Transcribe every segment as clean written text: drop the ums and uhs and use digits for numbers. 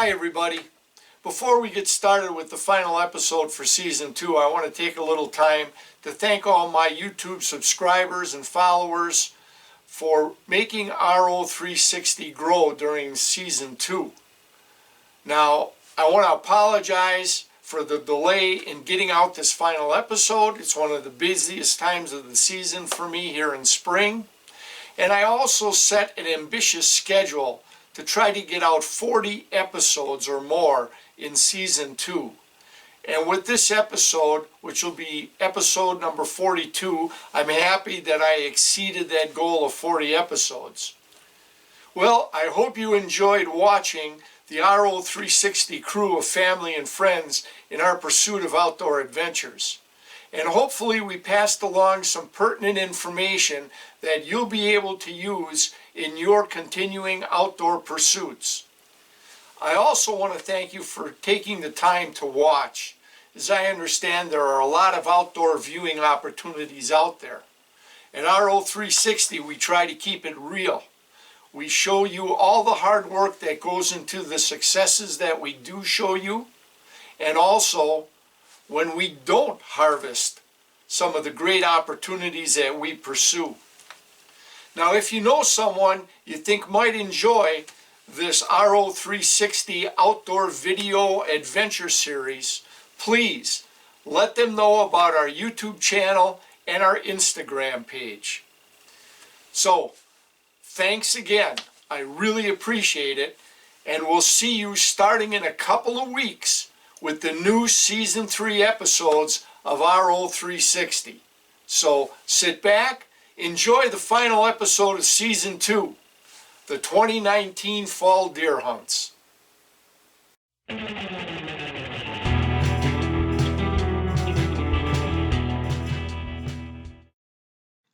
Hi everybody. Before we get started with the final episode for Season 2, I want to take a little time to thank all my YouTube subscribers and followers for making RO360 grow during Season 2. Now, I want to apologize for the delay in getting out this final episode. It's one of the busiest times of the season for me here in spring. And I also set an ambitious schedule to try to get out 40 episodes or more in Season 2. And with this episode, which will be episode number 42, I'm happy that I exceeded that goal of 40 episodes. Well, I hope you enjoyed watching the RO360 crew of family and friends in our pursuit of outdoor adventures. And hopefully we passed along some pertinent information that you'll be able to use in your continuing outdoor pursuits. I also want to thank you for taking the time to watch. As I understand, there are a lot of outdoor viewing opportunities out there. At RO360, we try to keep it real. We show you all the hard work that goes into the successes that we do show you, and also when we don't harvest some of the great opportunities that we pursue. Now, if you know someone you think might enjoy this RO360 outdoor video adventure series, please let them know about our YouTube channel and our Instagram page. So, thanks again. I really appreciate it, and we'll see you starting in a couple of weeks with the new Season 3 episodes of RO360. So sit back, enjoy the final episode of Season 2, the 2019 Fall Deer Hunts.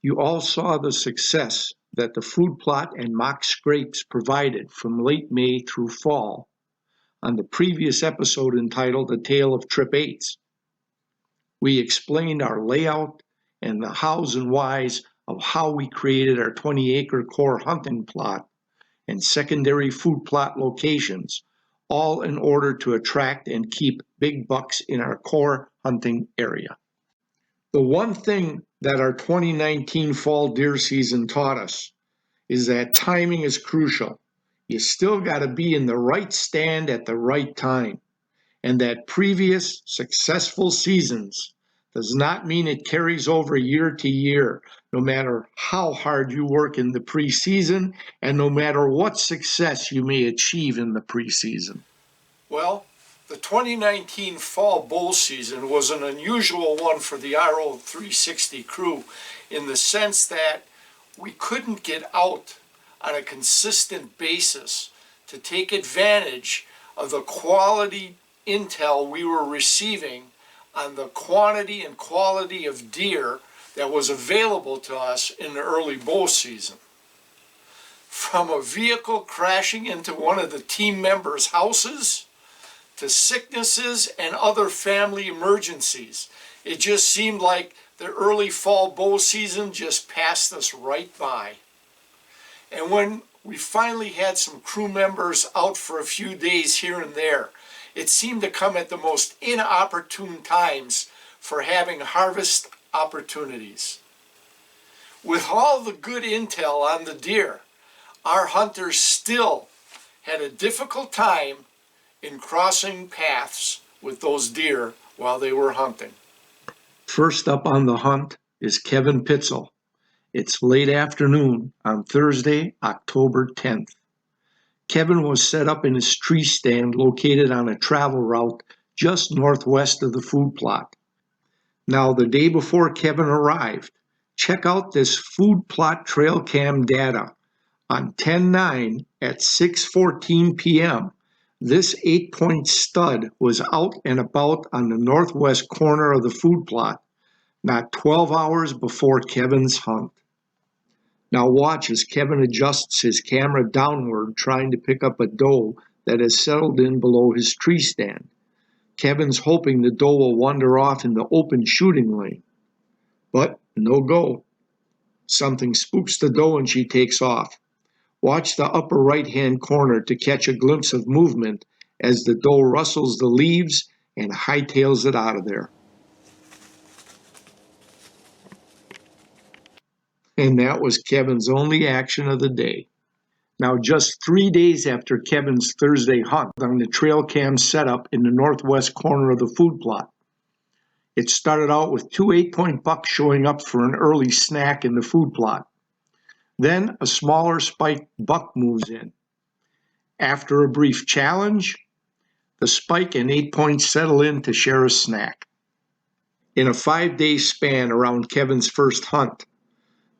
You all saw the success that the food plot and mock scrapes provided from late May through fall on the previous episode entitled A Tale of Trip 8s. We explained our layout and the hows and whys of how we created our 20-acre core hunting plot and secondary food plot locations, all in order to attract and keep big bucks in our core hunting area. The one thing that our 2019 fall deer season taught us is that timing is crucial. You still got to be in the right stand at the right time, and that previous successful seasons does not mean it carries over year to year, no matter how hard you work in the preseason and no matter what success you may achieve in the preseason. Well, the 2019 fall bow season was an unusual one for the RO360 crew in the sense that we couldn't get out on a consistent basis to take advantage of the quality intel we were receiving on the quantity and quality of deer that was available to us in the early bow season. From a vehicle crashing into one of the team members' houses to sicknesses and other family emergencies, it just seemed like the early fall bow season just passed us right by. And when we finally had some crew members out for a few days here and there, it seemed to come at the most inopportune times for having harvest opportunities. With all the good intel on the deer, our hunters still had a difficult time in crossing paths with those deer while they were hunting. First up on the hunt is Kevin Pitzel. It's late afternoon on Thursday, October 10th. Kevin was set up in his tree stand located on a travel route just northwest of the food plot. Now, the day before Kevin arrived, check out this food plot trail cam data. On 10/9 at 6:14 p.m., this 8-point stud was out and about on the northwest corner of the food plot, not 12 hours before Kevin's hunt. Now watch as Kevin adjusts his camera downward, trying to pick up a doe that has settled in below his tree stand. Kevin's hoping the doe will wander off in the open shooting lane. But no go. Something spooks the doe and she takes off. Watch the upper right-hand corner to catch a glimpse of movement as the doe rustles the leaves and hightails it out of there. And that was Kevin's only action of the day. Now, just 3 days after Kevin's Thursday hunt on the trail cam setup in the northwest corner of the food plot, it started out with 2 8-point bucks showing up for an early snack in the food plot. Then a smaller spiked buck moves in. After a brief challenge, the spike and 8 points settle in to share a snack. In a 5-day span around Kevin's first hunt,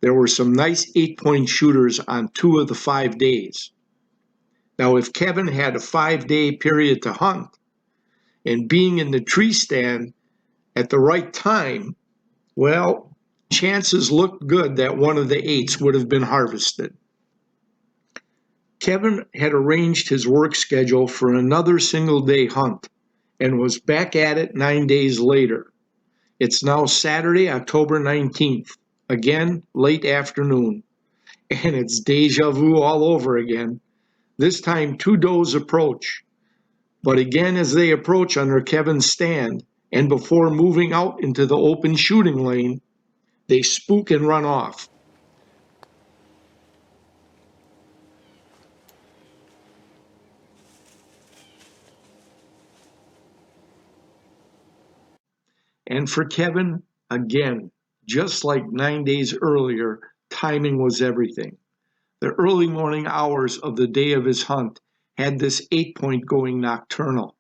there were some nice 8-point shooters on 2 of the 5 days. Now, if Kevin had a 5-day period to hunt, and being in the tree stand at the right time, well, chances looked good that one of the 8s would have been harvested. Kevin had arranged his work schedule for another single-day hunt and was back at it 9 days later. It's now Saturday, October 19th, again, late afternoon, and it's deja vu all over again. This time, 2 does approach, but again as they approach under Kevin's stand, and before moving out into the open shooting lane, they spook and run off. And for Kevin, again, just like 9 days earlier, timing was everything. The early morning hours of the day of his hunt had this 8-point going nocturnal,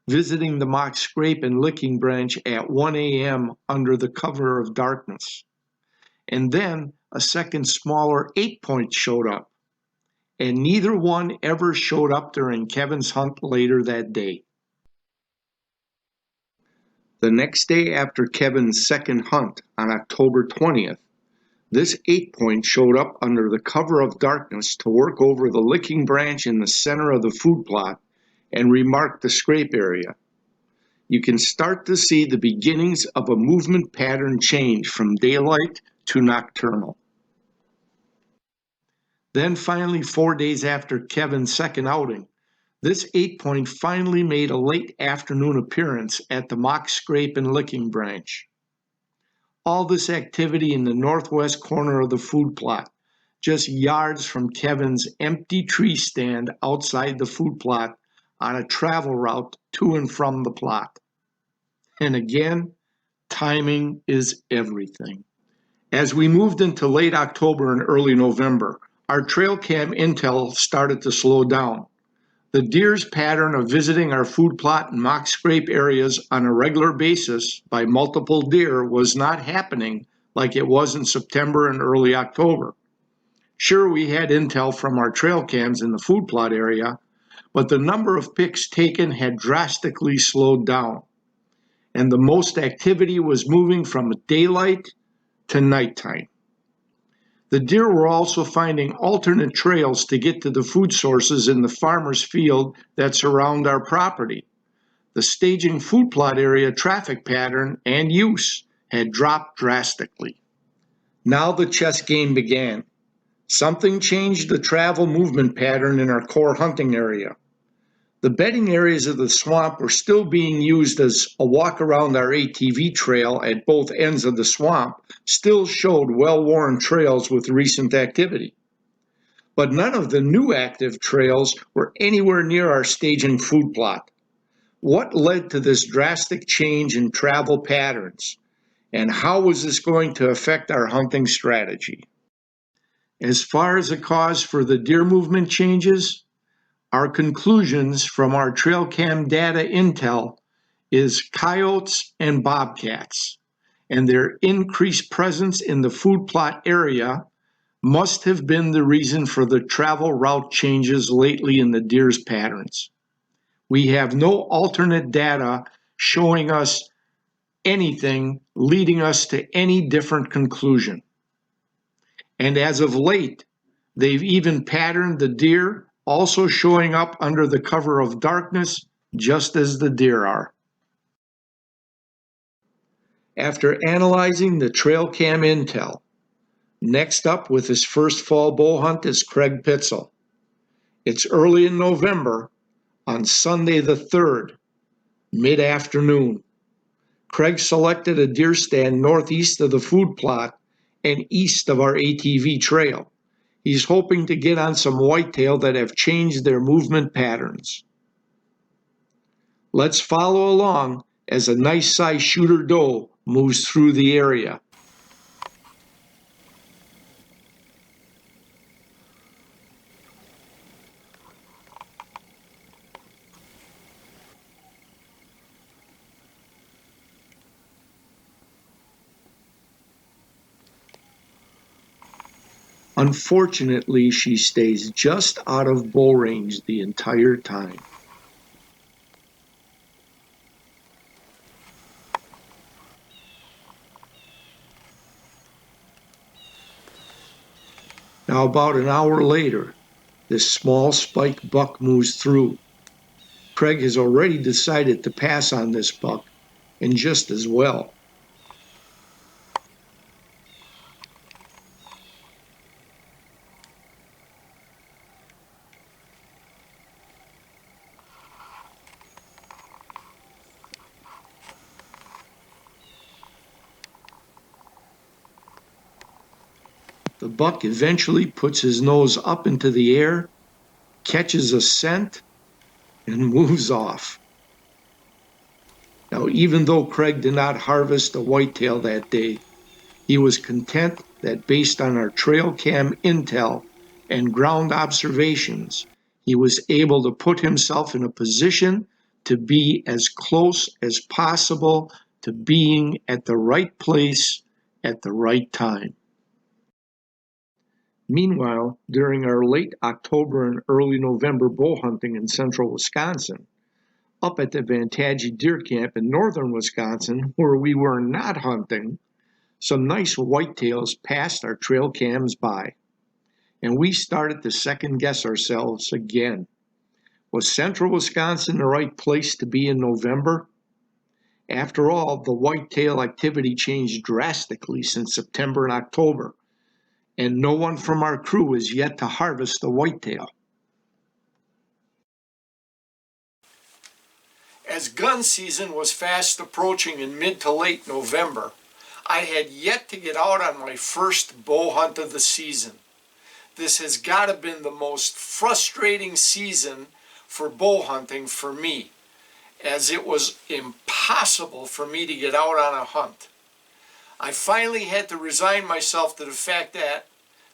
visiting the mock scrape and licking branch at 1 a.m. under the cover of darkness. And then a second smaller 8-point showed up, and neither one ever showed up during Kevin's hunt later that day. The next day after Kevin's second hunt on October 20th, this 8-point showed up under the cover of darkness to work over the licking branch in the center of the food plot and remark the scrape area. You can start to see the beginnings of a movement pattern change from daylight to nocturnal. Then finally, 4 days after Kevin's second outing, this 8-point finally made a late afternoon appearance at the mock scrape and licking branch. All this activity in the northwest corner of the food plot, just yards from Kevin's empty tree stand outside the food plot on a travel route to and from the plot. And again, timing is everything. As we moved into late October and early November, our trail cam intel started to slow down. The deer's pattern of visiting our food plot and mock scrape areas on a regular basis by multiple deer was not happening like it was in September and early October. Sure, we had intel from our trail cams in the food plot area, but the number of pics taken had drastically slowed down, and the most activity was moving from daylight to nighttime. The deer were also finding alternate trails to get to the food sources in the farmer's field that surround our property. The staging food plot area traffic pattern and use had dropped drastically. Now the chess game began. Something changed the travel movement pattern in our core hunting area. The bedding areas of the swamp were still being used as a walk around our ATV trail at both ends of the swamp still showed well-worn trails with recent activity. But none of the new active trails were anywhere near our staging food plot. What led to this drastic change in travel patterns? And how was this going to affect our hunting strategy? As far as the cause for the deer movement changes, our conclusions from our trail cam data intel is coyotes and bobcats, and their increased presence in the food plot area must have been the reason for the travel route changes lately in the deer's patterns. We have no alternate data showing us anything leading us to any different conclusion. And as of late, they've even patterned the deer also showing up under the cover of darkness, just as the deer are. After analyzing the trail cam intel, next up with his first fall bow hunt is Craig Pitzel. It's early in November, On Sunday the 3rd, mid-afternoon, Craig selected a deer stand northeast of the food plot and east of our ATV trail. He's hoping to get on some whitetail that have changed their movement patterns. Let's follow along as a nice-sized shooter doe moves through the area. Unfortunately, she stays just out of bow range the entire time. Now, about an hour later, this small spike buck moves through. Craig has already decided to pass on this buck, and just as well. The buck eventually puts his nose up into the air, catches a scent, and moves off. Now, even though Craig did not harvest a whitetail that day, he was content that based on our trail cam intel and ground observations, he was able to put himself in a position to be as close as possible to being at the right place at the right time. Meanwhile, during our late October and early November bow hunting in central Wisconsin, up at the Vantagie Deer Camp in northern Wisconsin, where we were not hunting, some nice whitetails passed our trail cams by, and we started to second guess ourselves again. Was central Wisconsin the right place to be in November? After all, the whitetail activity changed drastically since September and October, and no one from our crew is yet to harvest the whitetail. As gun season was fast approaching in mid to late November, I had yet to get out on my first bow hunt of the season. This has got to have been the most frustrating season for bow hunting for me, as it was impossible for me to get out on a hunt. I finally had to resign myself to the fact that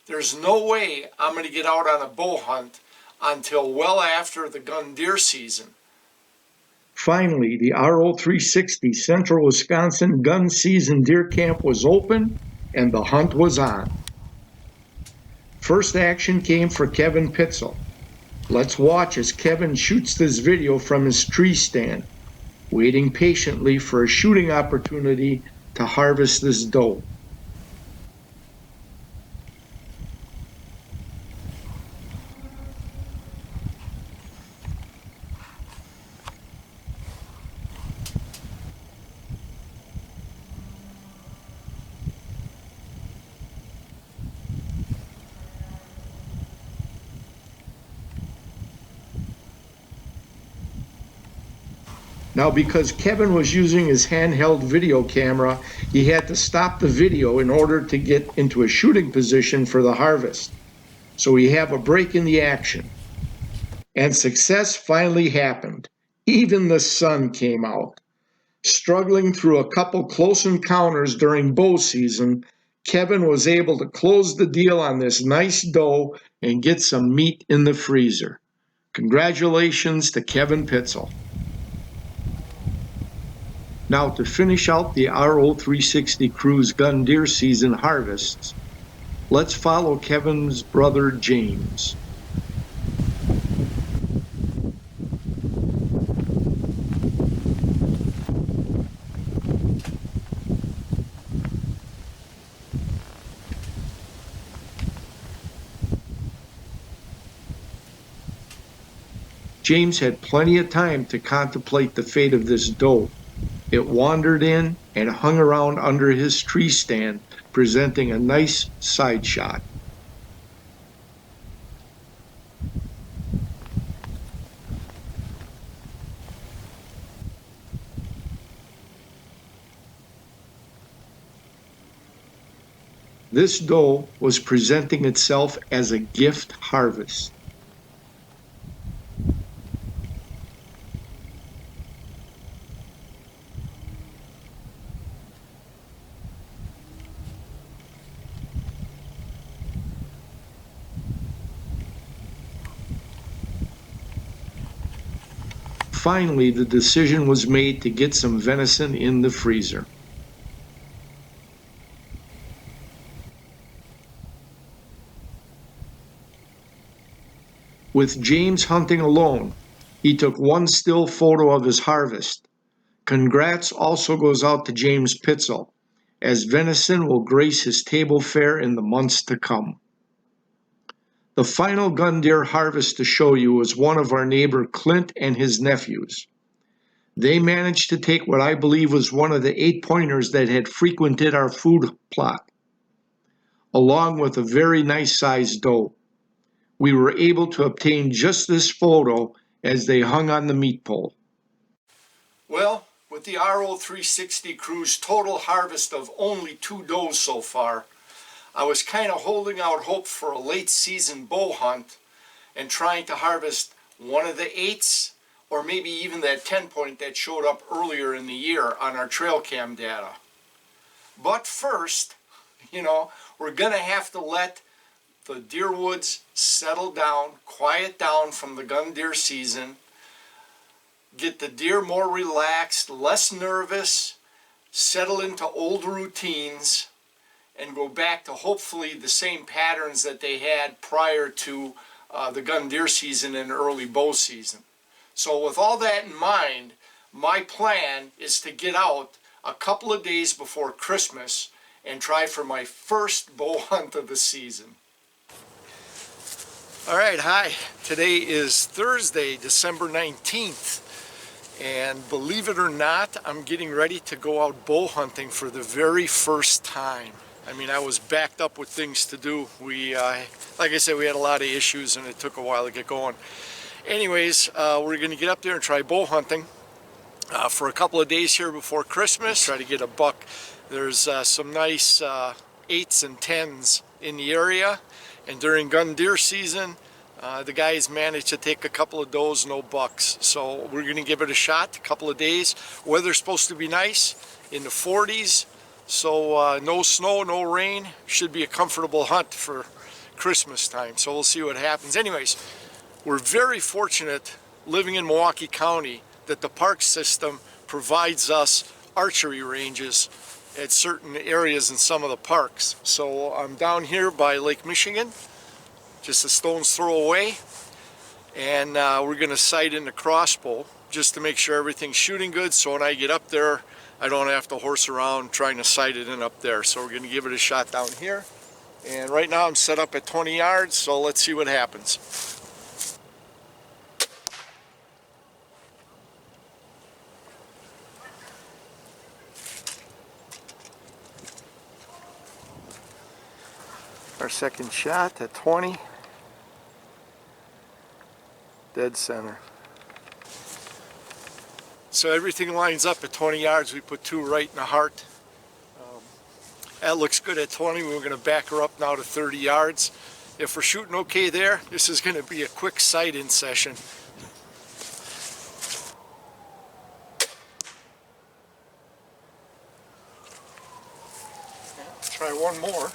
there's no way I'm going to get out on a bow hunt until well after the gun deer season. Finally, the RO360 Central Wisconsin Gun Season Deer Camp was open and the hunt was on. First action came for Kevin Pitzel. Let's watch as Kevin shoots this video from his tree stand, waiting patiently for a shooting opportunity to harvest this doe. Now, because Kevin was using his handheld video camera, he had to stop the video in order to get into a shooting position for the harvest. So we have a break in the action. And success finally happened. Even the sun came out. Struggling through a couple close encounters during bow season, Kevin was able to close the deal on this nice doe and get some meat in the freezer. Congratulations to Kevin Pitzel. Now, to finish out the RO360 crew's gun deer season harvests, let's follow Kevin's brother James. James had plenty of time to contemplate the fate of this doe. It wandered in and hung around under his tree stand, presenting a nice side shot. This doe was presenting itself as a gift harvest. Finally, the decision was made to get some venison in the freezer. With James hunting alone, he took one still photo of his harvest. Congrats also goes out to James Pitzel, as venison will grace his table fare in the months to come. The final gun deer harvest to show you is one of our neighbor Clint and his nephews. They managed to take what I believe was one of the 8-pointers that had frequented our food plot, along with a very nice sized doe. We were able to obtain just this photo as they hung on the meat pole. Well, with the RO360 crew's total harvest of only 2 does so far, I was kind of holding out hope for a late season bow hunt and trying to harvest one of the 8s or maybe even that 10-point that showed up earlier in the year on our trail cam data. But first, we're going to have to let the deer woods settle down, quiet down from the gun deer season, get the deer more relaxed, less nervous, settle into old routines, and go back to hopefully the same patterns that they had prior to the gun deer season and early bow season. So with all that in mind, my plan is to get out a couple of days before Christmas and try for my first bow hunt of the season. All right, hi. Today is Thursday, December 19th. And believe it or not, I'm getting ready to go out bow hunting for the very first time. I mean, I was backed up with things to do. Like I said, we had a lot of issues and it took a while to get going. Anyways, we're going to get up there and try bow hunting for a couple of days here before Christmas. Try to get a buck. There's some nice 8s and 10s in the area. And during gun deer season, the guys managed to take a couple of does, no bucks. So we're going to give it a shot, a couple of days. Weather's supposed to be nice, in the 40s. So no snow, no rain. Should be a comfortable hunt for Christmas time. So we'll see what happens. Anyways, we're very fortunate living in Milwaukee County that the park system provides us archery ranges at certain areas in some of the parks. So I'm down here by Lake Michigan, just a stone's throw away, and we're going to sight in the crossbow just to make sure everything's shooting good, so when I get up there I don't have to horse around trying to sight it in up there. So we're going to give it a shot down here, and right now I'm set up at 20 yards, so let's see what happens. Our second shot at 20, dead center. So everything lines up at 20 yards. We put 2 right in the heart. That looks good at 20. We're going to back her up now to 30 yards. If we're shooting okay there, this is going to be a quick sight-in session. Try one more.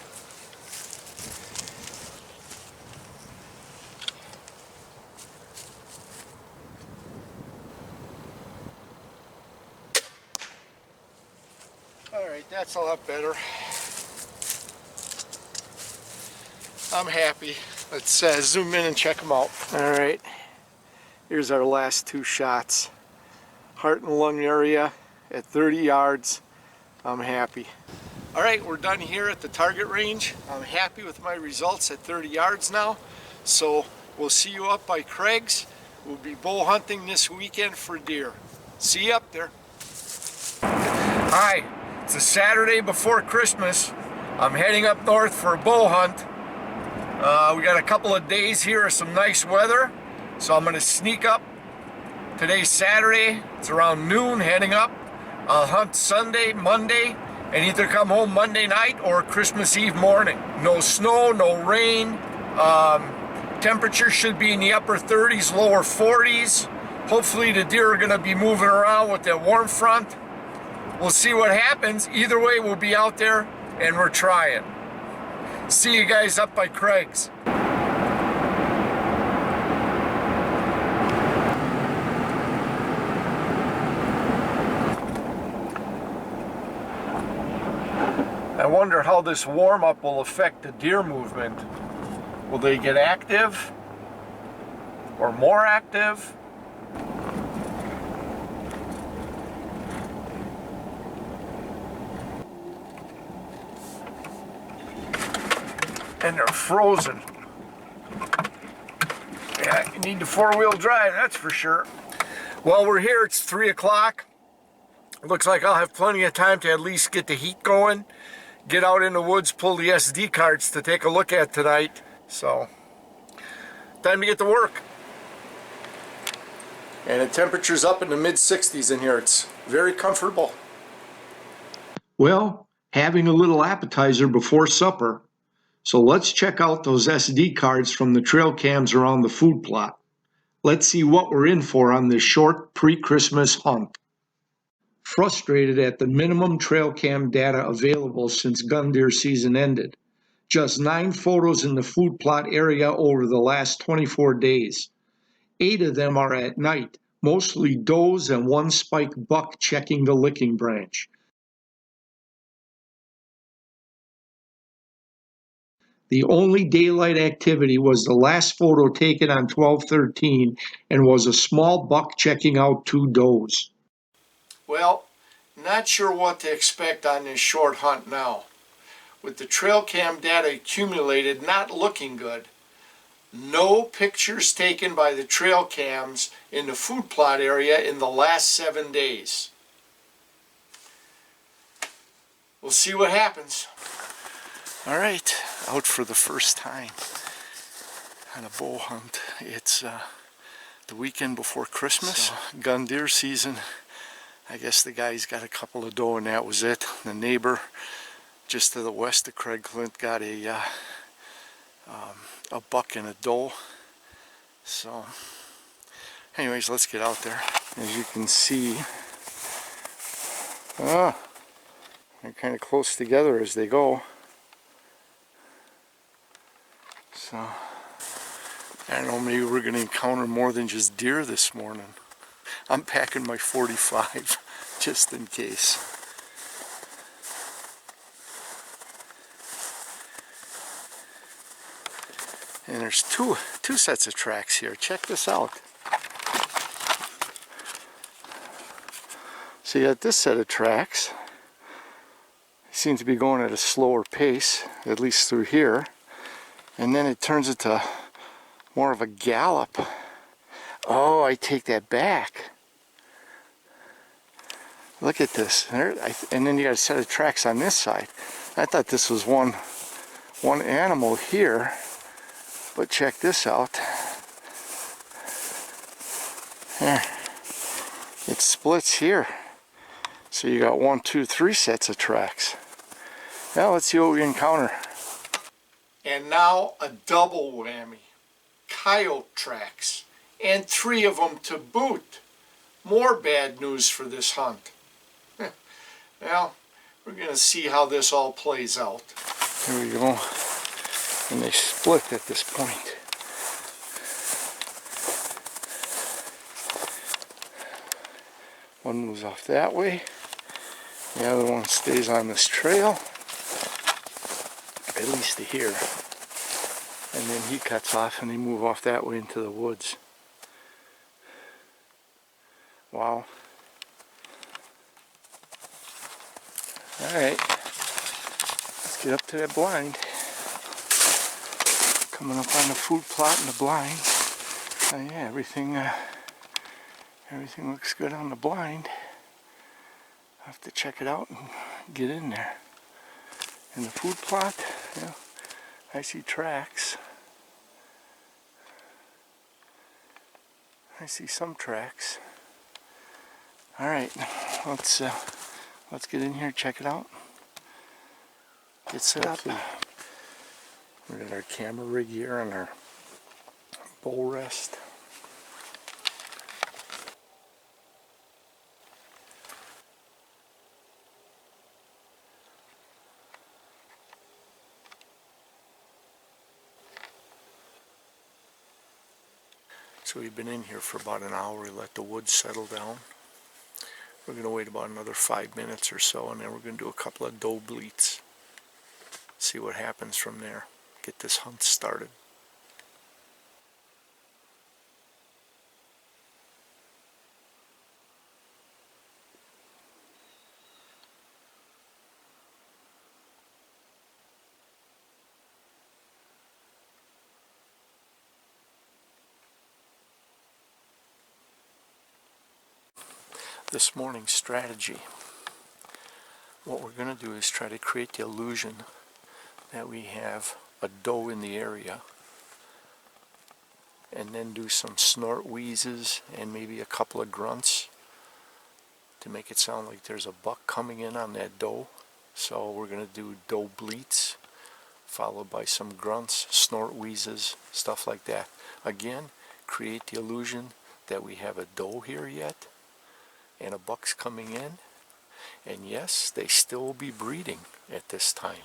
Alright, that's a lot better. I'm happy. Let's zoom in and check them out. Alright, here's our last 2 shots. Heart and lung area at 30 yards. I'm happy. Alright, we're done here at the target range. I'm happy with my results at 30 yards now. So we'll see you up by Craig's. We'll be bow hunting this weekend for deer. See you up there. Hi. It's a Saturday before Christmas. I'm heading up north for a bow hunt. We got a couple of days here of some nice weather, so I'm going to sneak up. Today's Saturday. It's around noon heading up. I'll hunt Sunday, Monday, and either come home Monday night or Christmas Eve morning. No snow, no rain. Temperature should be in the upper 30s, lower 40s. Hopefully the deer are going to be moving around with that warm front. We'll see what happens. Either way, we'll be out there and we're trying. See you guys up by Craig's. I wonder how this warm-up will affect the deer movement. Will they get active or more active? And they're frozen. Yeah, you need the four-wheel drive, that's for sure. Well, we're here, it's 3 o'clock. Looks like I'll have plenty of time to at least get the heat going, get out in the woods, pull the SD cards to take a look at tonight. So, time to get to work. And the temperature's up in the mid-60s in here. It's very comfortable. Well, having a little appetizer before supper. So let's check out those SD cards from the trail cams around the food plot. Let's see what we're in for on this short pre-Christmas hunt. Frustrated at the minimum trail cam data available since gun deer season ended. Just 9 photos in the food plot area over the last 24 days. 8 of them are at night, mostly does and 1 spiked buck checking the licking branch. The only daylight activity was the last photo taken on 12/13 and was a small buck checking out 2 does. Well, not sure what to expect on this short hunt now. With the trail cam data accumulated not looking good. No pictures taken by the trail cams in the food plot area in the last 7 days. We'll see what happens. All right, out for the first time on a bow hunt. It's the weekend before Christmas, gun deer season. I guess the guy's got a couple of doe and that was it. The neighbor just to the west of Craig Clint got a buck and a doe. So anyways, let's get out there. As you can see, they're kind of close together as they go. So I don't know, maybe we're going to encounter more than just deer this morning. I'm packing my 45 just in case. And there's two sets of tracks here. Check this out. So you got this set of tracks. It seems to be going at a slower pace, at least through here. And then it turns into more of a gallop. Oh, I take that back. Look at this. And then you got a set of tracks on this side. I thought this was one animal here. But check this out. There. It splits here. So you got 1, 2, 3 sets of tracks. Now let's see what we encounter. And now a double whammy. Coyote tracks. And 3 of them to boot. More bad news for this hunt. Well, we're going to see how this all plays out. Here we go. And they split at this point. One moves off that way. The other one stays on this trail. At least to here. And then he cuts off and they move off that way into the woods. Wow. Alright. Let's get up to that blind. Coming up on the food plot and the blind. Oh yeah, everything looks good on the blind. I'll have to check it out and get in there. In the food plot, yeah, I see tracks. I see some tracks. All right, let's get in here, check it out. get set up. We got our camera rig here and our bowl rest. So we've been in here for about an hour. We let the wood settle down. We're going to wait about another 5 minutes or so, and then we're going to do a couple of doe bleats. See what happens from there. Get this hunt started. This morning's strategy. What we're going to do is try to create the illusion that we have a doe in the area, and then do some snort wheezes and maybe a couple of grunts to make it sound like there's a buck coming in on that doe. So we're going to do doe bleats followed by some grunts, snort wheezes, stuff like that. Again, create the illusion that we have a doe here yet and a buck's coming in, and yes, they still will be breeding at this time.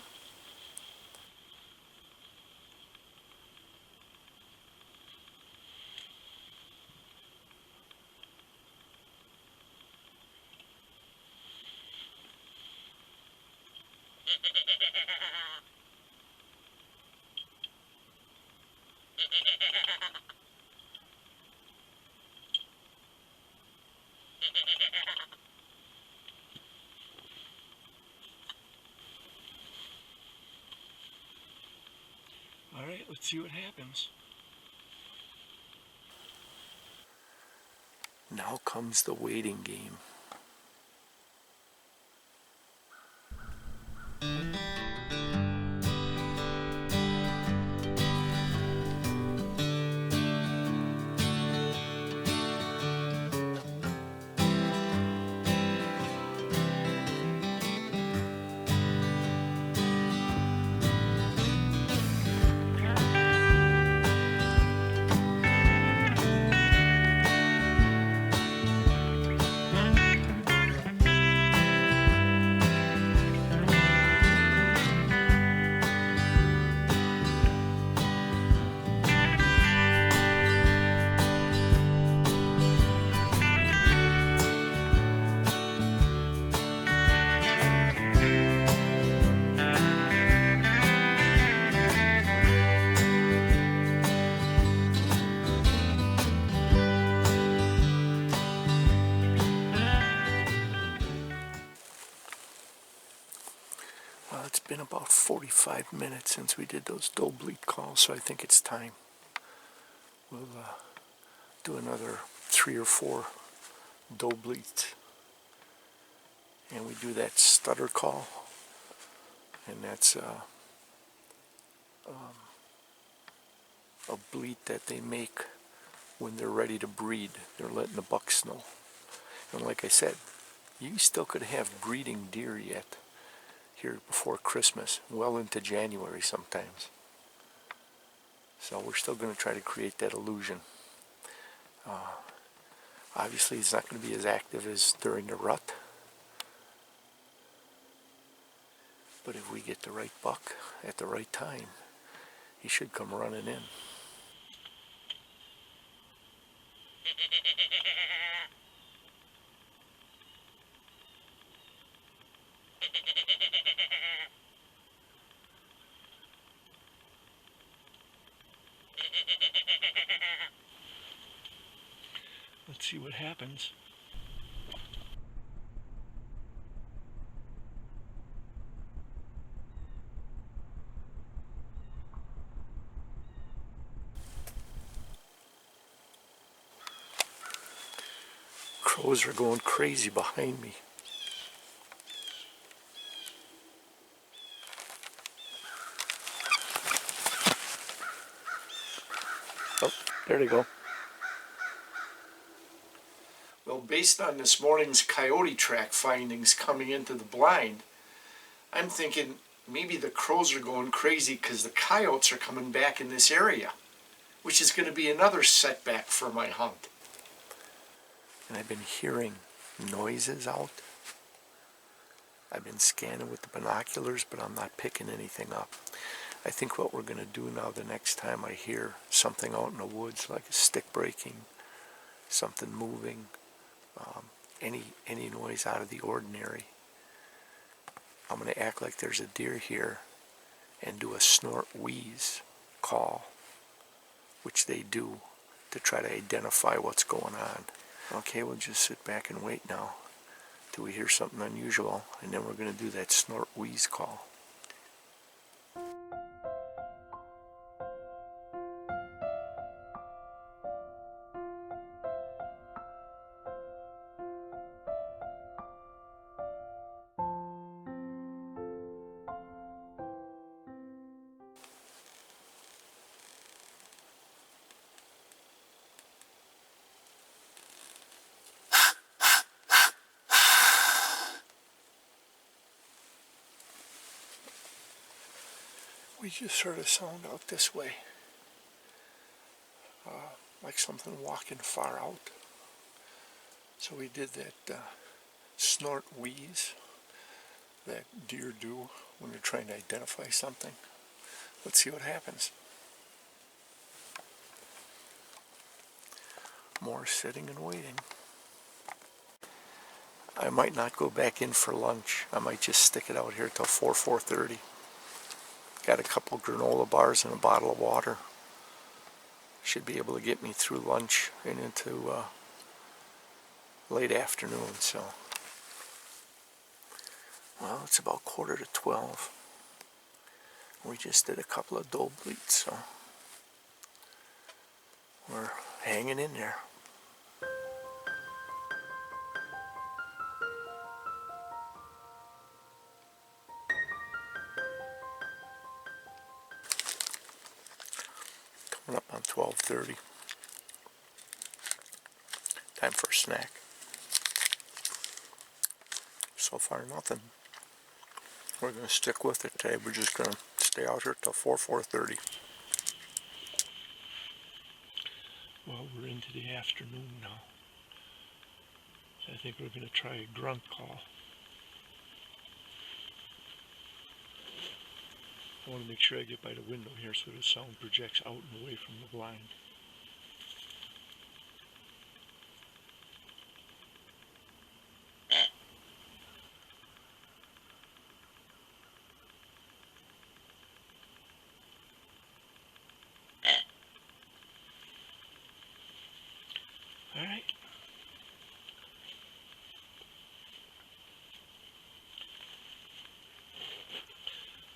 All right, let's see what happens. Now comes the waiting game. Well, it's been about 45 minutes since we did those doe bleat calls, so I think it's time. We'll do another 3 or 4 doe bleats. And we do that stutter call, and that's a bleat that they make when they're ready to breed. They're letting the bucks know. And like I said, you still could have breeding deer yet here before Christmas, well into January sometimes. So we're still going to try to create that illusion. Obviously it's not going to be as active as during the rut, but if we get the right buck at the right time, he should come running in. Let's see what happens. Crows are going crazy behind me. Oh, there they go. Well, based on this morning's coyote track findings coming into the blind, I'm thinking maybe the crows are going crazy because the coyotes are coming back in this area, which is going to be another setback for my hunt. And I've been hearing noises out. I've been scanning with the binoculars, but I'm not picking anything up. I think what we're going to do now, the next time I hear something out in the woods, like a stick breaking, something moving, any noise out of the ordinary, I'm going to act like there's a deer here and do a snort wheeze call, which they do to try to identify what's going on. Okay, we'll just sit back and wait now till we hear something unusual, and then we're going to do that snort wheeze call. We just heard a sound out this way, like something walking far out. So we did that snort wheeze that deer do when they're trying to identify something. Let's see what happens. More sitting and waiting. I might not go back in for lunch. I might just stick it out here till 4:30. Got a couple granola bars and a bottle of water. Should be able to get me through lunch and into late afternoon. So, well, it's about 11:45. We just did a couple of doe bleats, so we're hanging in there. Coming up on 12:30. Time for a snack. So far, nothing. We're going to stick with it today. We're just going to stay out here till 4:30. Well, we're into the afternoon now. So I think we're going to try a grunt call. I want to make sure I get by the window here so the sound projects out and away from the blind. All right.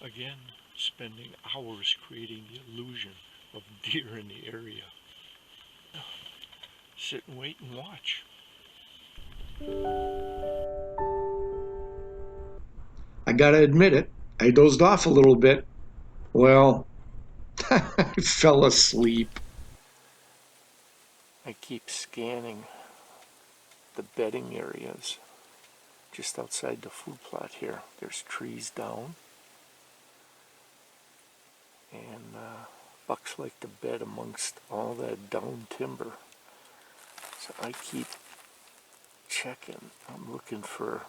Again, spending hours creating the illusion of deer in the area. Sit and wait and watch. I gotta admit it, I dozed off a little bit. Well, I fell asleep. I keep scanning the bedding areas just outside the food plot here. There's trees down, and bucks like to bed amongst all that down timber. So I keep checking. I'm looking for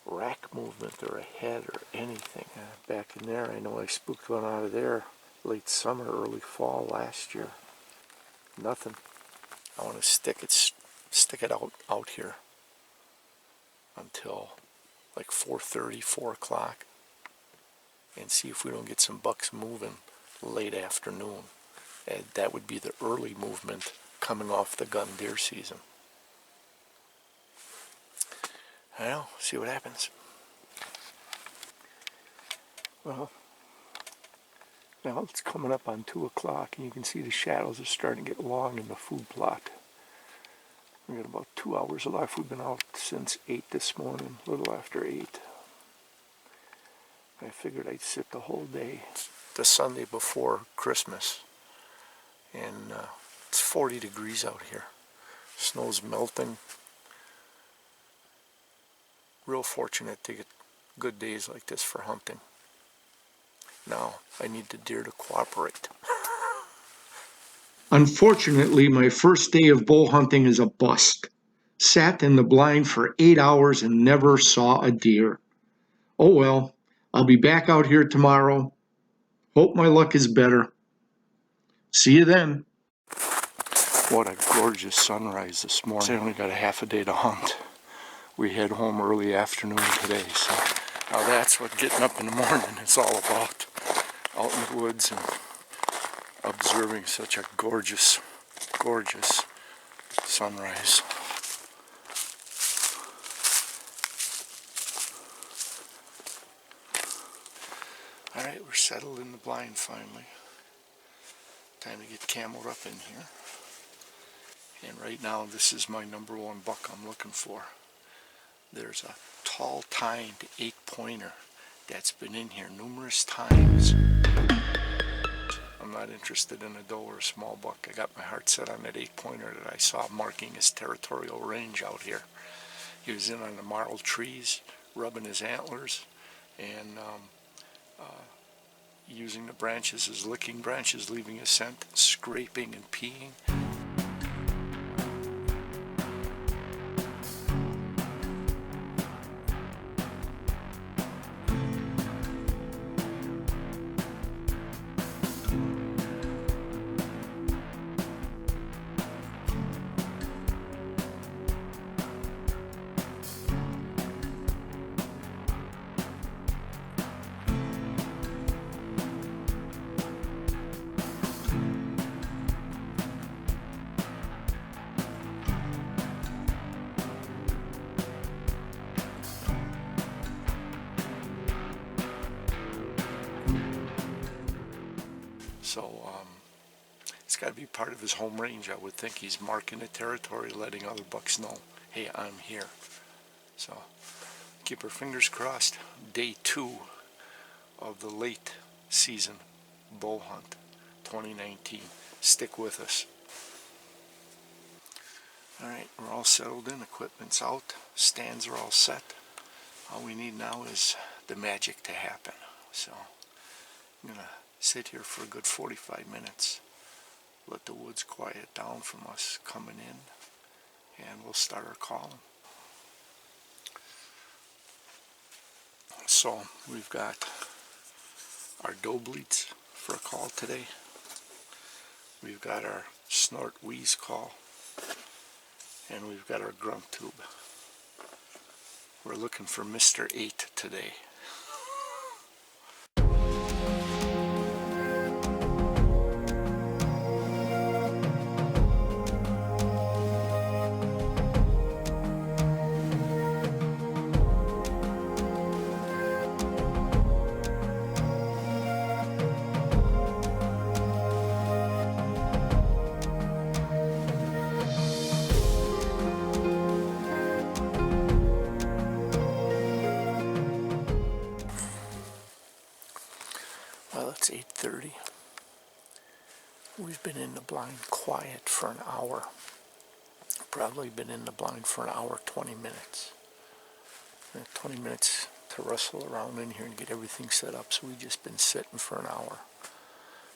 rack movement or a head or anything. Back in there, I know I spooked one out of there late summer, early fall last year. Nothing. I want to stick it out here until like 4:30, 4 o'clock, and see if we don't get some bucks moving late afternoon. And that would be the early movement coming off the gun deer season. I don't know, see what happens. Well, now it's coming up on 2 o'clock, and you can see the shadows are starting to get long in the food plot. We've got about 2 hours left. We've been out since 8 this morning, a little after 8. I figured I'd sit the whole day, the Sunday before Christmas. And it's 40 degrees out here. Snow's melting. Real fortunate to get good days like this for hunting. Now I need the deer to cooperate. Unfortunately, my first day of bow hunting is a bust. Sat in the blind for 8 hours and never saw a deer. Oh well, I'll be back out here tomorrow. Hope my luck is better. See you then. What a gorgeous sunrise this morning. I only got a half a day to hunt. We head home early afternoon today, so now that's what getting up in the morning is all about. Out in the woods and observing such a gorgeous, gorgeous sunrise. Alright, we're settled in the blind finally. Time to get cameled up in here. And right now this is my number one buck I'm looking for. There's a tall tined 8-pointer that's been in here numerous times. I'm not interested in a doe or a small buck. I got my heart set on that 8-pointer that I saw marking his territorial range out here. He was in on the marl trees, rubbing his antlers, and using the branches as licking branches, leaving a scent, scraping and peeing. So it's got to be part of his home range. I would think he's marking the territory, letting other bucks know, hey, I'm here. So keep our fingers crossed. Day 2 of the late season bow hunt 2019. Stick with us. Alright, we're all settled in, equipment's out, stands are all set. All we need now is the magic to happen. So I'm going to sit here for a good 45 minutes, let the woods quiet down from us coming in, and we'll start our calling. So we've got our doe bleats for a call today. We've got our snort wheeze call, and we've got our grunt tube. We're looking for Mr. 8 today. Well, it's 8:30. We've been in the blind quiet for an hour. Probably been in the blind for an hour, 20 minutes. 20 minutes to rustle around in here and get everything set up, so we've just been sitting for an hour.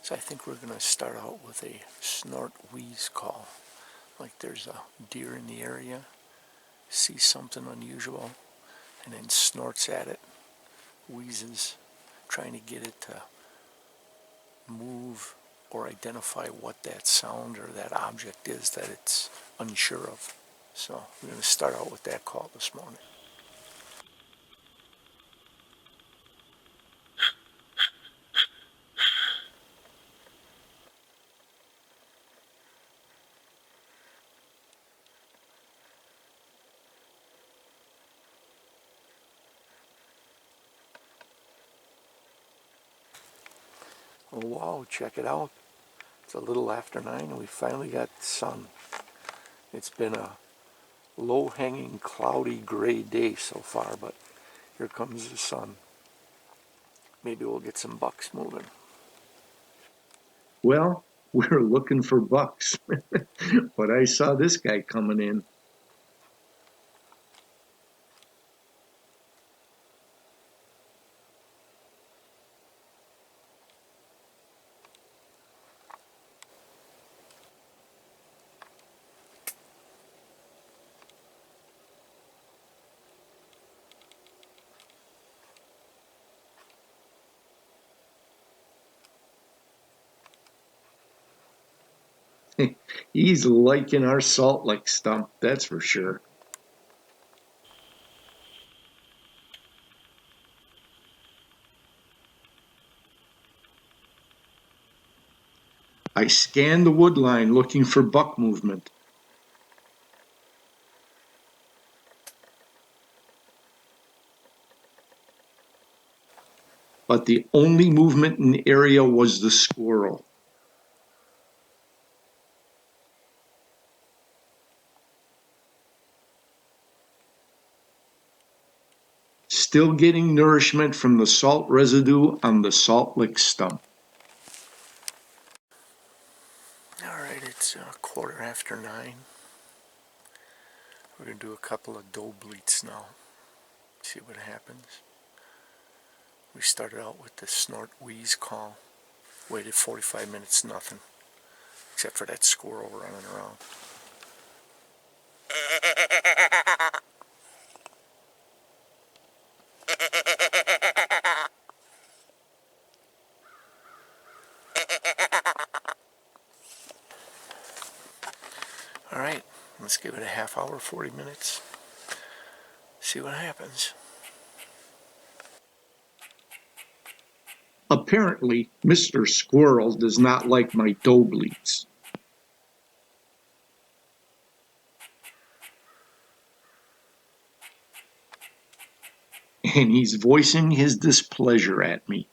So I think we're going to start out with a snort wheeze call. Like there's a deer in the area, sees something unusual, and then snorts at it, wheezes, trying to get it to move or identify what that sound or that object is that it's unsure of. So we're going to start out with that call this morning. Oh wow, check it out. It's a little after 9 and we finally got the sun. It's been a low-hanging, cloudy, gray day so far, but here comes the sun. Maybe we'll get some bucks moving. Well, we're looking for bucks. But I saw this guy coming in. He's liking our Salt Lake stump, that's for sure. I scanned the wood line looking for buck movement. But the only movement in the area was the squirrel. Still getting nourishment from the salt residue on the Salt Lick stump. Alright, it's 9:15. We're going to do a couple of doe bleats now. See what happens. We started out with the snort wheeze call. Waited 45 minutes, nothing. Except for that squirrel running around. Alright, let's give it a half hour, 40 minutes. See what happens. Apparently, Mr. Squirrel does not like my doe bleats. And he's voicing his displeasure at me.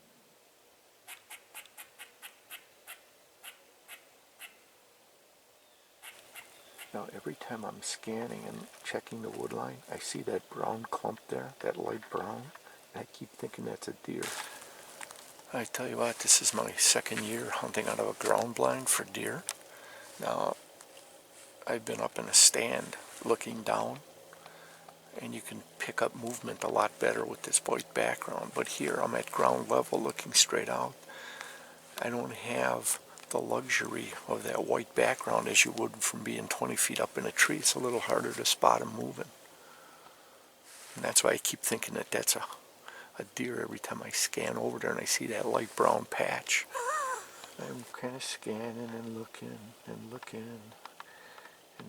Now every time I'm scanning and checking the wood line, I see that brown clump there, that light brown, and I keep thinking that's a deer. I tell you what, this is my second year hunting out of a ground blind for deer. Now, I've been up in a stand looking down, and you can pick up movement a lot better with this white background, but here I'm at ground level looking straight out. I don't have the luxury of that white background as you would from being 20 feet up in a tree. It's a little harder to spot them moving. And that's why I keep thinking that that's a deer every time I scan over there and I see that light brown patch. I'm kind of scanning and looking, and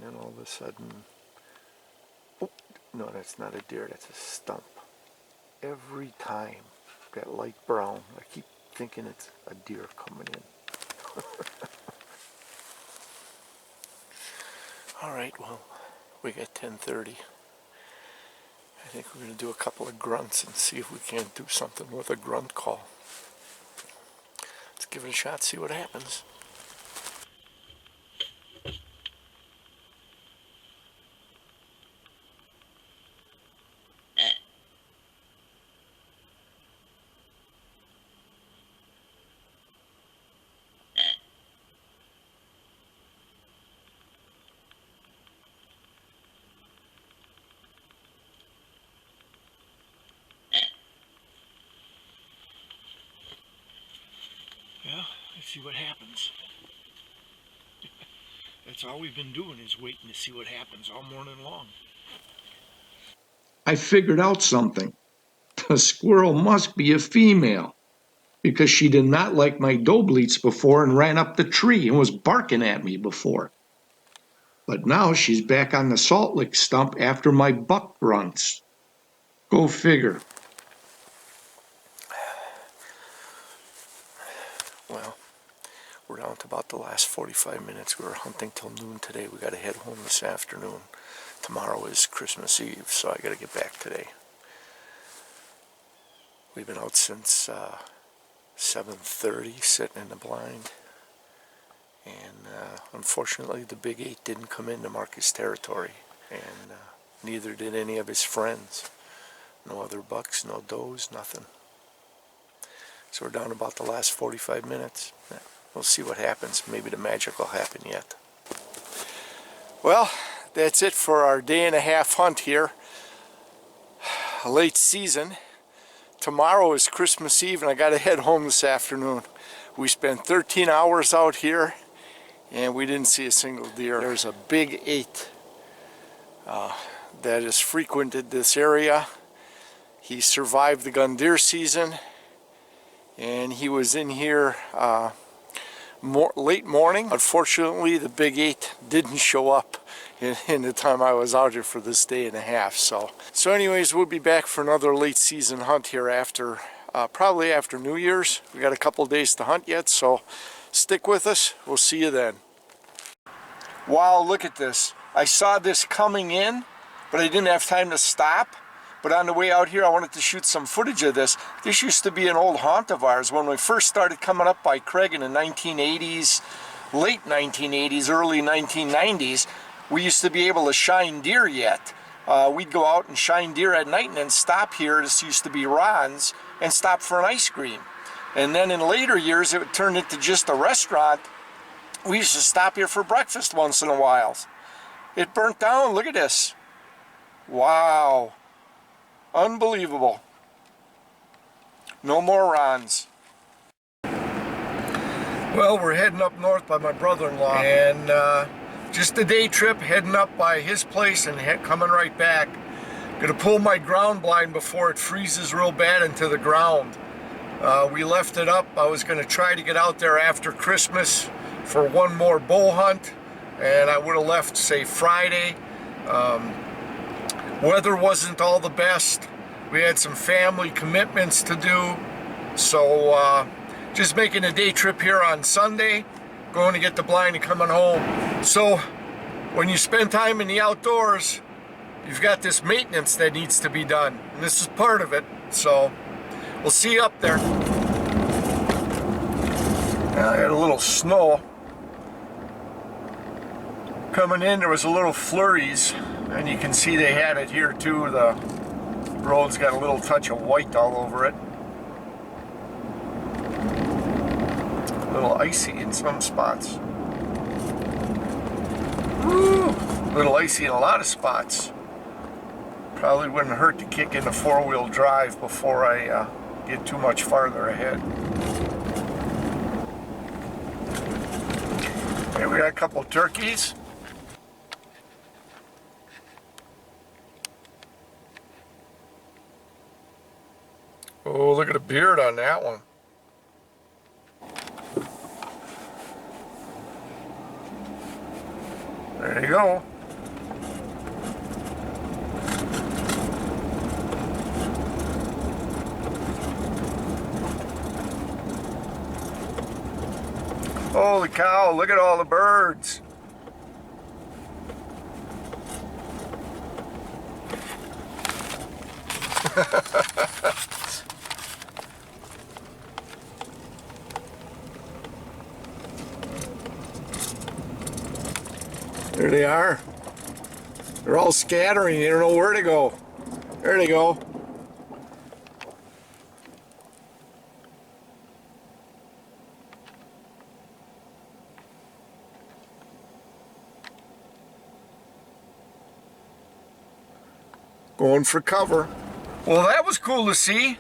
then all of a sudden, oh, no, that's not a deer, that's a stump. Every time, that light brown, I keep thinking it's a deer coming in. Alright, well, we got 10:30. I think we're going to do a couple of grunts and see if we can't do something with a grunt call. Let's give it a shot, see what happens. Yeah, let's see what happens. That's all we've been doing is waiting to see what happens all morning long. I figured out something. The squirrel must be a female, because she did not like my doe bleats before and ran up the tree and was barking at me before. But now she's back on the Salt Lick stump after my buck grunts. Go figure. Well, we're down to about the last 45 minutes. We were hunting till noon today. We got to head home this afternoon. Tomorrow is Christmas Eve, so I got to get back today. We've been out since 7:30, sitting in the blind. And unfortunately, the Big 8 didn't come into Marcus territory. And neither did any of his friends. No other bucks, no does, nothing. So we're down about the last 45 minutes. We'll see what happens. Maybe the magic will happen yet. Well, that's it for our day and a half hunt here. Late season. Tomorrow is Christmas Eve and I got to head home this afternoon. We spent 13 hours out here and we didn't see a single deer. There's a Big 8 that has frequented this area. He survived the gun deer season, and he was in here late morning. Unfortunately, the Big 8 didn't show up in the time I was out here for this day and a half. So anyways, we'll be back for another late season hunt here after, probably after New Year's. We got a couple days to hunt yet, so stick with us. We'll see you then. Wow, look at this. I saw this coming in, but I didn't have time to stop. But on the way out here, I wanted to shoot some footage of this. This used to be an old haunt of ours when we first started coming up by Craig in the 1980s, late 1980s, early 1990s. We used to be able to shine deer yet. We'd go out and shine deer at night and then stop here. This used to be Ron's, and stop for an ice cream. And then in later years, it turned into just a restaurant. We used to stop here for breakfast once in a while. It burnt down. Look at this. Wow. Unbelievable. No more Ron's. Well, we're heading up north by my brother-in-law, and just a day trip, heading up by his place and coming right back. Gonna pull my ground blind before it freezes real bad into the ground. We left it up. I was gonna try to get out there after Christmas for one more bow hunt, and I would have left, say, Friday. Weather wasn't all the best. We had some family commitments to do, so just making a day trip here on Sunday, going to get the blind and coming home. So when you spend time in the outdoors, you've got this maintenance that needs to be done, and this is part of it. So we'll see you up there. Now, I got a little snow coming in. There was a little flurries, and you can see they had it here too. The road's got a little touch of white all over it. A little icy in some spots. Woo! A little icy in a lot of spots. Probably wouldn't hurt to kick in the four-wheel drive before I get too much farther ahead. Here we got a couple turkeys. Oh, look at the beard on that one. There you go. Holy cow, look at all the birds. There they are. They're all scattering. They don't know where to go. There they go. Going for cover. Well, that was cool to see.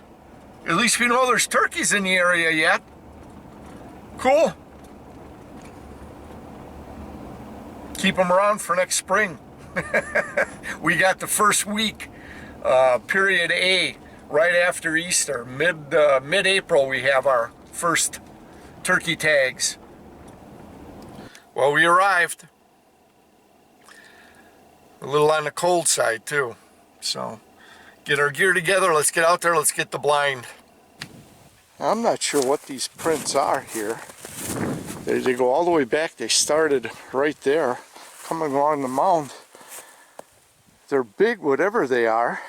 At least we know there's turkeys in the area yet. Cool. Keep them around for next spring. We got the first week, period A, right after Easter. Mid-April we have our first turkey tags. Well, we arrived. A little on the cold side too. So get our gear together, let's get out there, let's get the blind. I'm not sure what these prints are here. They go all the way back. They started right there, coming along the mound. They're big, whatever they are.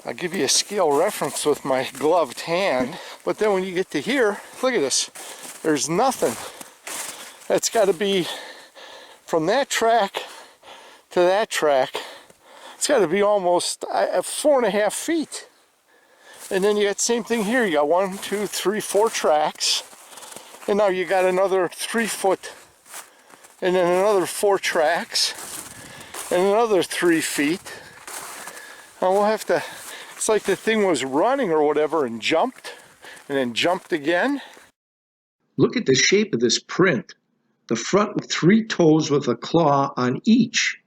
I'll give you a scale reference with my gloved hand. But then when you get to here, look at this. There's nothing. That's got to be from that track to that track. It's got to be almost 4.5 feet. And then you got the same thing here. You got 1, 2, 3, 4 tracks. And now you got another 3 foot. And then another 4 tracks. And another 3 feet. And we'll have to, it's like the thing was running or whatever and jumped. And then jumped again. Look at the shape of this print. The front with 3 toes with a claw on each.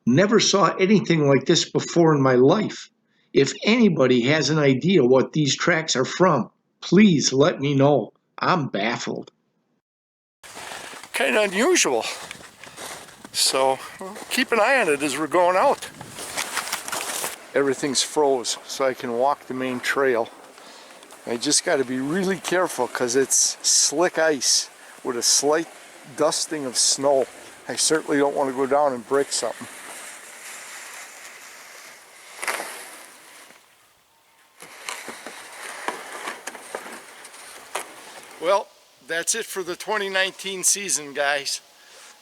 Never saw anything like this before in my life. If anybody has an idea what these tracks are from, please let me know. I'm baffled. kind of unusual. So well, keep an eye on it as we're going out. Everything's froze, so I can walk the main trail. I just got to be really careful because it's slick ice with a slight dusting of snow. I certainly don't want to go down and break something. Well, that's it for the 2019 season, guys.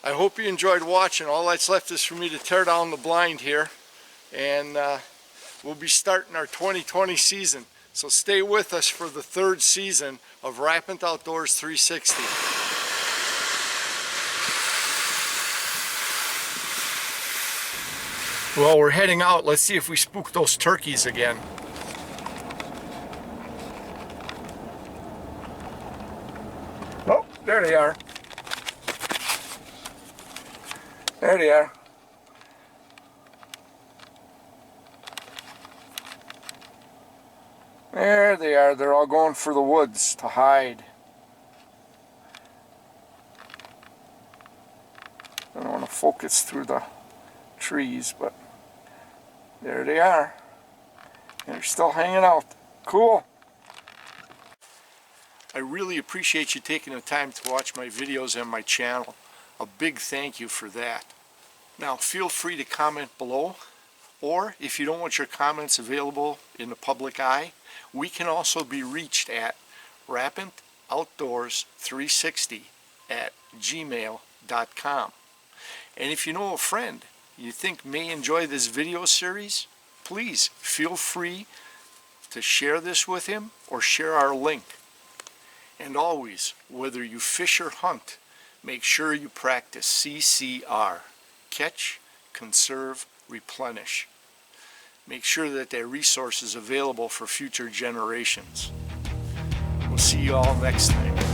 I hope you enjoyed watching. All that's left is for me to tear down the blind here, and we'll be starting our 2020 season. So stay with us for the 3rd season of Rapid Outdoors 360. Well, we're heading out. Let's see if we spook those turkeys again. Oh, there they are. There they are. There they are. They're all going for the woods to hide. I don't want to focus through the trees, but there they are. They're still hanging out. Cool. I really appreciate you taking the time to watch my videos and my channel. A big thank you for that. Now feel free to comment below, or if you don't want your comments available in the public eye, we can also be reached at rapidoutdoors360@gmail.com. And if you know a friend you think may enjoy this video series, please feel free to share this with him or share our link. And always, whether you fish or hunt, make sure you practice CCR. Catch, conserve, replenish. Make sure that there are resources available for future generations. We'll see you all next time.